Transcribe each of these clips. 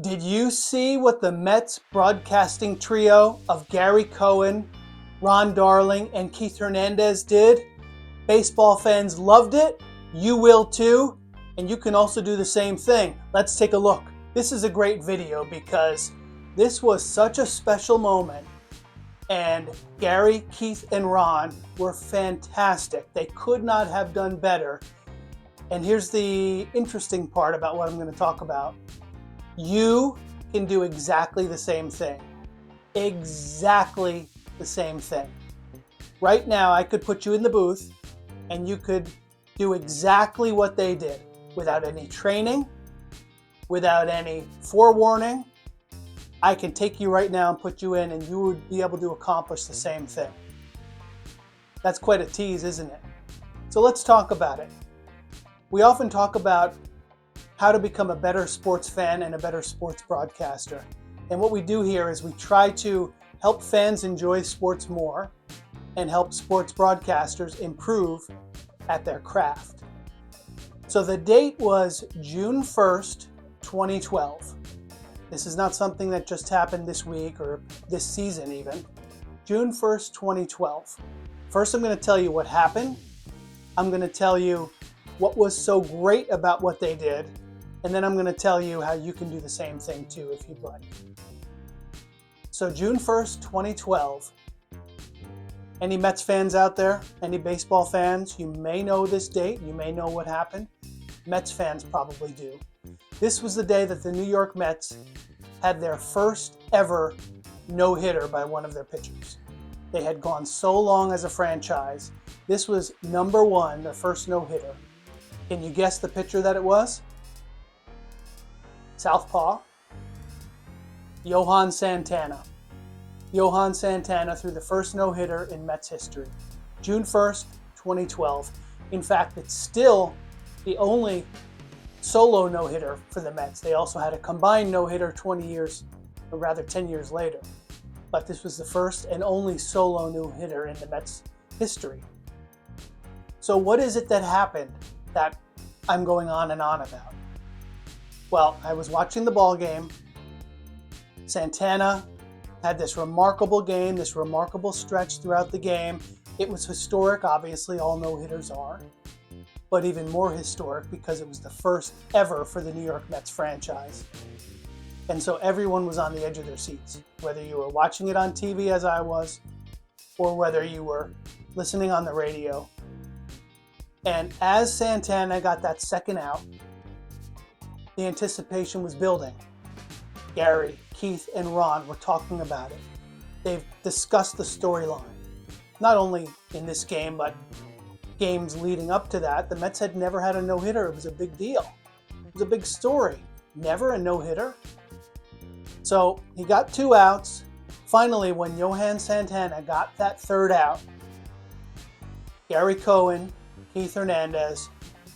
Did you see what the Mets broadcasting trio of Gary Cohen, Ron Darling, and Keith Hernandez did? Baseball fans loved it. You will too. And you can also do the same thing. Let's take a look. This is a great video because this was such a special moment. And Gary, Keith, and Ron were fantastic. They could not have done better. And here's the interesting part about what I'm going to talk about. You can do exactly the same thing. Exactly the same thing. Right now, I could put you in the booth and you could do exactly what they did without any training, without any forewarning. I can take you right now and put you in and you would be able to accomplish the same thing. That's quite a tease, isn't it? So let's talk about it. We often talk about how to become a better sports fan and a better sports broadcaster. And what we do here is we try to help fans enjoy sports more and help sports broadcasters improve at their craft. So the date was June 1st, 2012. This is not something that just happened this week or this season even. June 1st, 2012. First, I'm going to tell you what happened. I'm going to tell you what was so great about what they did. And then I'm going to tell you how you can do the same thing too if you'd like. So June 1st, 2012. Any Mets fans out there? Any baseball fans? You may know this date. You may know what happened. Mets fans probably do. This was the day that the New York Mets had their first ever no-hitter by one of their pitchers. They had gone so long as a franchise. This was number one, their first no-hitter. Can you guess the pitcher that it was? Southpaw, Johan Santana. Johan Santana threw the first no-hitter in Mets history. June 1st, 2012. In fact, it's still the only solo no-hitter for the Mets. They also had a combined no-hitter 10 years later. But this was the first and only solo no-hitter in the Mets history. So what is it that happened that I'm going on and on about? Well, I was watching the ball game. Santana had this remarkable game, this remarkable stretch throughout the game. It was historic, obviously, all no-hitters are, but even more historic because it was the first ever for the New York Mets franchise. And so everyone was on the edge of their seats, whether you were watching it on TV as I was, or whether you were listening on the radio. And as Santana got that second out, the anticipation was building. Gary, Keith, and Ron were talking about it. They've discussed the storyline. Not only in this game, but games leading up to that. The Mets had never had a no-hitter. It was a big deal. It was a big story. Never a no-hitter. So he got two outs. Finally, when Johan Santana got that third out, Gary Cohen, Keith Hernandez,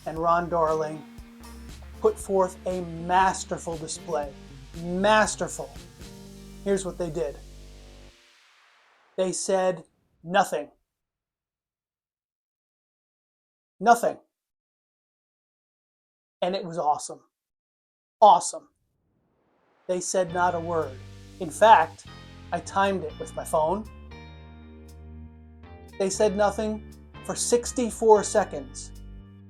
and Ron Darling put forth a masterful display. Masterful. Here's what they did. They said nothing. Nothing. And it was awesome. Awesome. They said not a word. In fact, I timed it with my phone. They said nothing for 64 seconds.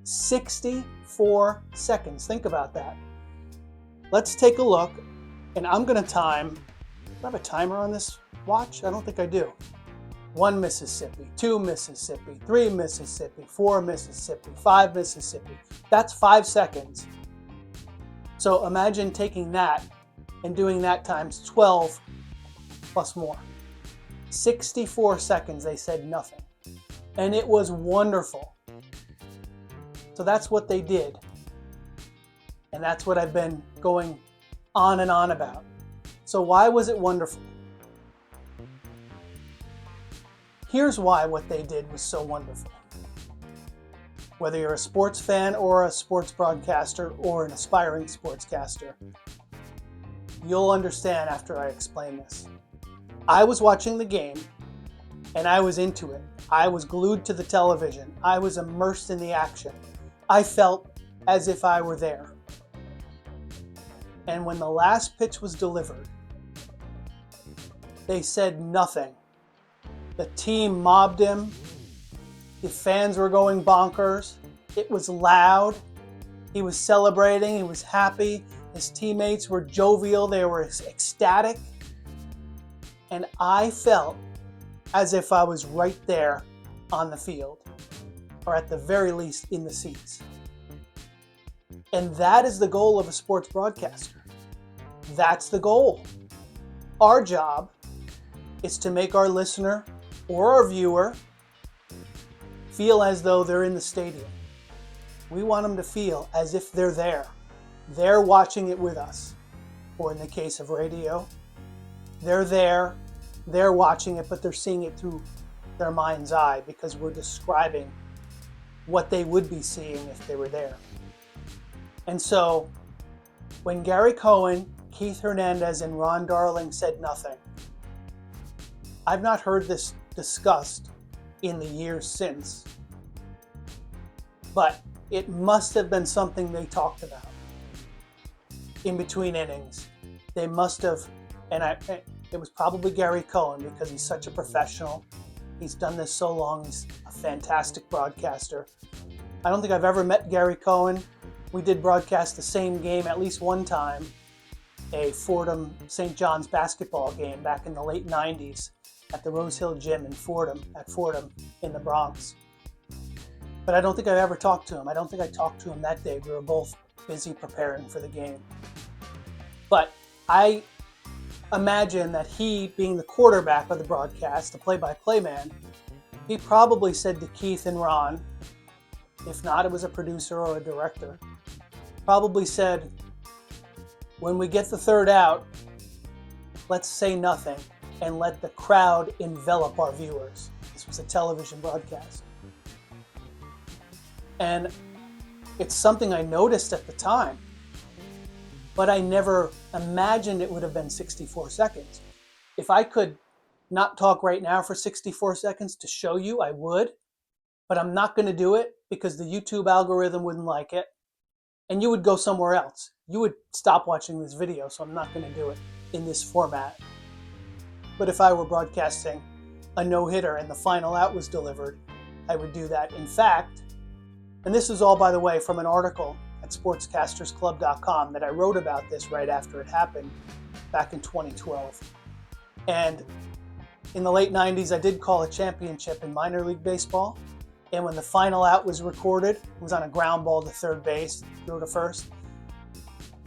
64 seconds. Think about that. Let's take a look, and I'm going to time. Do I have a timer on this watch? I don't think I do. 1 Mississippi, 2 Mississippi, 3 Mississippi, 4 Mississippi, 5 Mississippi. That's 5 seconds. So imagine taking that and doing that times 12 plus more. 64 seconds, they said nothing. And it was wonderful. So that's what they did. And that's what I've been going on and on about. So why was it wonderful? Here's why what they did was so wonderful. Whether you're a sports fan or a sports broadcaster or an aspiring sportscaster, you'll understand after I explain this. I was watching the game and I was into it. I was glued to the television. I was immersed in the action. I felt as if I were there. And when the last pitch was delivered, they said nothing. The team mobbed him. The fans were going bonkers. It was loud. He was celebrating. He was happy. His teammates were jovial. They were ecstatic. And I felt as if I was right there on the field, or at the very least in the seats. And that is the goal of a sports broadcaster. That's the goal. Our job is to make our listener or our viewer feel as though they're in the stadium. We want them to feel as if they're there. They're watching it with us. Or in the case of radio, they're there, they're watching it, but they're seeing it through their mind's eye because we're describing what they would be seeing if they were there. And so, when Gary Cohen, Keith Hernandez, and Ron Darling said nothing, I've not heard this discussed in the years since, but it must have been something they talked about in between innings. They must have, it was probably Gary Cohen because he's such a professional. He's done this so long. He's a fantastic broadcaster. I don't think I've ever met Gary Cohen. We did broadcast the same game at least one time, a Fordham St. John's basketball game back in the late 90s at the Rose Hill Gym in Fordham in the Bronx. But I don't think I've ever talked to him. I don't think I talked to him that day. We were both busy preparing for the game. But I imagine that he, being the quarterback of the broadcast, the play-by-play man, he probably said to Keith and Ron, if not, it was a producer or a director, probably said, when we get the third out, let's say nothing and let the crowd envelop our viewers. This was a television broadcast. And it's something I noticed at the time, but I never imagined it would have been 64 seconds. If I could not talk right now for 64 seconds to show you, I would, but I'm not going to do it because the YouTube algorithm wouldn't like it, and you would go somewhere else. You would stop watching this video, so I'm not going to do it in this format. But if I were broadcasting a no-hitter and the final out was delivered, I would do that. In fact, and this is all, by the way, from an article at sportscastersclub.com that I wrote about this right after it happened back in 2012. And in the late 90s, I did call a championship in minor league baseball. And when the final out was recorded, it was on a ground ball to third base, throw to first.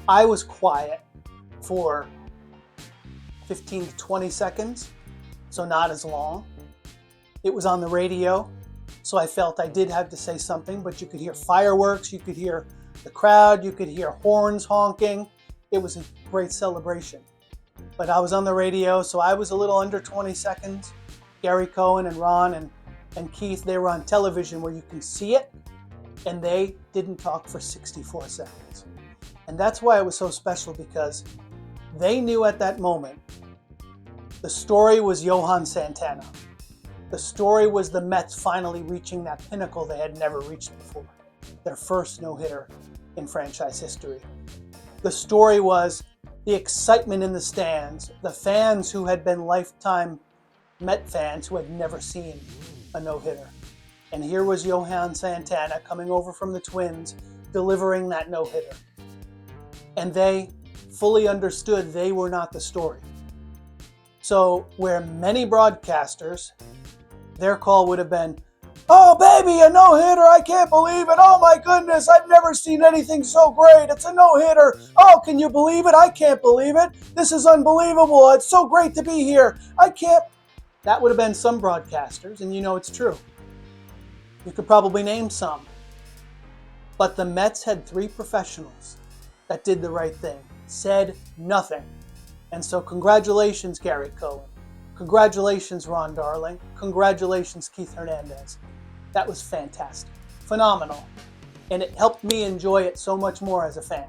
I was quiet for 15 to 20 seconds, so not as long. It was on the radio, so I felt I did have to say something, but you could hear fireworks, you could hear the crowd, you could hear horns honking. It was a great celebration. But I was on the radio, so I was a little under 20 seconds. Gary Cohen and Ron and Keith, they were on television where you can see it, and they didn't talk for 64 seconds. And that's why it was so special, because they knew at that moment the story was Johan Santana. The story was the Mets finally reaching that pinnacle they had never reached before, their first no-hitter in franchise history. The story was the excitement in the stands, the fans who had been lifetime Met fans who had never seen a no-hitter. And here was Johan Santana coming over from the Twins, delivering that no-hitter. And they fully understood they were not the story. So where many broadcasters, their call would have been, "Oh baby, a no-hitter, I can't believe it. Oh my goodness, I've never seen anything so great. It's a no-hitter. Oh, can you believe it? I can't believe it. This is unbelievable. It's so great to be here. I can't." That would have been some broadcasters, and you know it's true. You could probably name some. But the Mets had three professionals that did the right thing, said nothing. And so congratulations, Gary Cohen. Congratulations, Ron Darling. Congratulations, Keith Hernandez. That was fantastic. Phenomenal. And it helped me enjoy it so much more as a fan.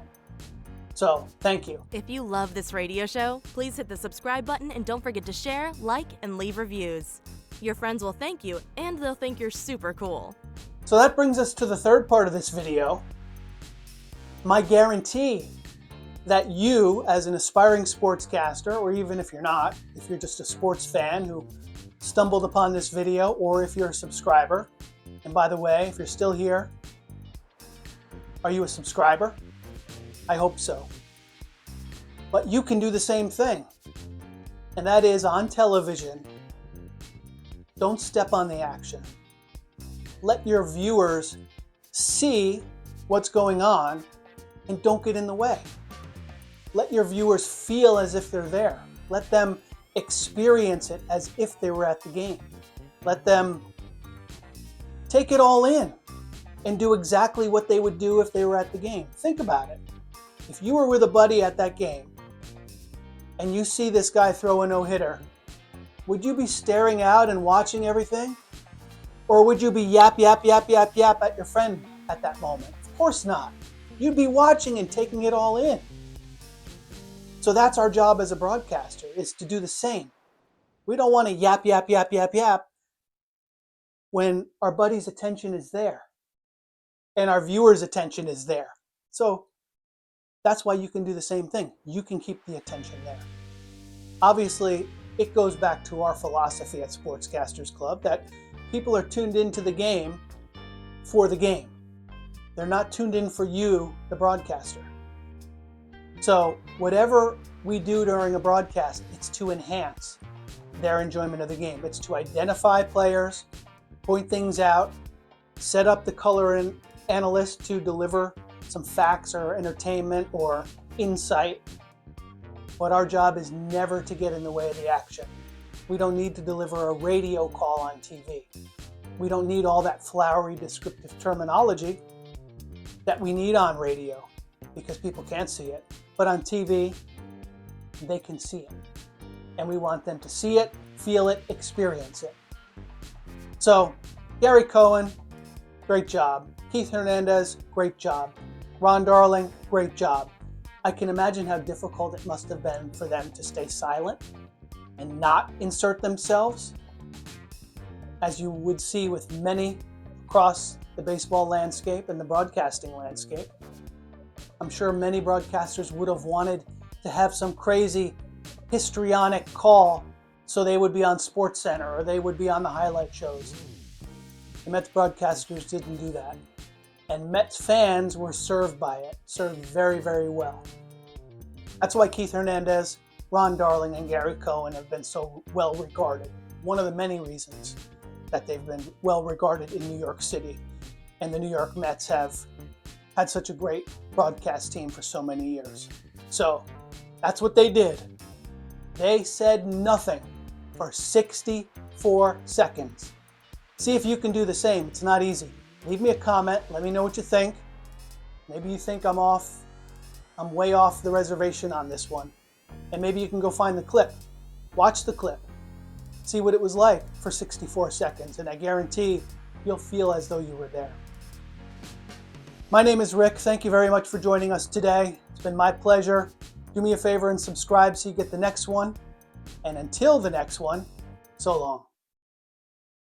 So, thank you. If you love this radio show, please hit the subscribe button and don't forget to share, like, and leave reviews. Your friends will thank you, and they'll think you're super cool. So that brings us to the third part of this video. My guarantee that you, as an aspiring sportscaster, or even if you're not, if you're just a sports fan who stumbled upon this video, or if you're a subscriber, and by the way, if you're still here, are you a subscriber? I hope so. But you can do the same thing, and that is on television. Don't step on the action. Let your viewers see what's going on and don't get in the way. Let your viewers feel as if they're there. Let them experience it as if they were at the game. Let them take it all in and do exactly what they would do if they were at the game. Think about it. If you were with a buddy at that game and you see this guy throw a no-hitter, would you be staring out and watching everything? Or would you be yap, yap, yap, yap, yap at your friend at that moment? Of course not. You'd be watching and taking it all in. So that's our job as a broadcaster, is to do the same. We don't want to yap, yap, yap, yap, yap when our buddy's attention is there and our viewer's attention is there. So that's why you can do the same thing. You can keep the attention there. Obviously, it goes back to our philosophy at Sportscasters Club that people are tuned into the game for the game. They're not tuned in for you, the broadcaster. So whatever we do during a broadcast, it's to enhance their enjoyment of the game. It's to identify players, point things out, set up the color and analyst to deliver some facts or entertainment or insight. But our job is never to get in the way of the action. We don't need to deliver a radio call on TV. We don't need all that flowery descriptive terminology that we need on radio because people can't see it. But on TV, they can see it. And we want them to see it, feel it, experience it. So, Gary Cohen, great job. Keith Hernandez, great job. Ron Darling, great job. I can imagine how difficult it must have been for them to stay silent and not insert themselves, as you would see with many across the baseball landscape and the broadcasting landscape. I'm sure many broadcasters would have wanted to have some crazy histrionic call so they would be on SportsCenter or they would be on the highlight shows. The Mets broadcasters didn't do that. And Mets fans were served by it, served very, very well. That's why Keith Hernandez, Ron Darling, and Gary Cohen have been so well regarded. One of the many reasons that they've been well regarded in New York City. And the New York Mets have had such a great broadcast team for so many years. So that's what they did. They said nothing for 64 seconds. See if you can do the same. It's not easy. Leave me a comment. Let me know what you think. Maybe you think I'm way off the reservation on this one. And maybe you can go find the clip. Watch the clip. See what it was like for 64 seconds. And I guarantee you'll feel as though you were there. My name is Rick. Thank you very much for joining us today. It's been my pleasure. Do me a favor and subscribe so you get the next one. And until the next one, so long.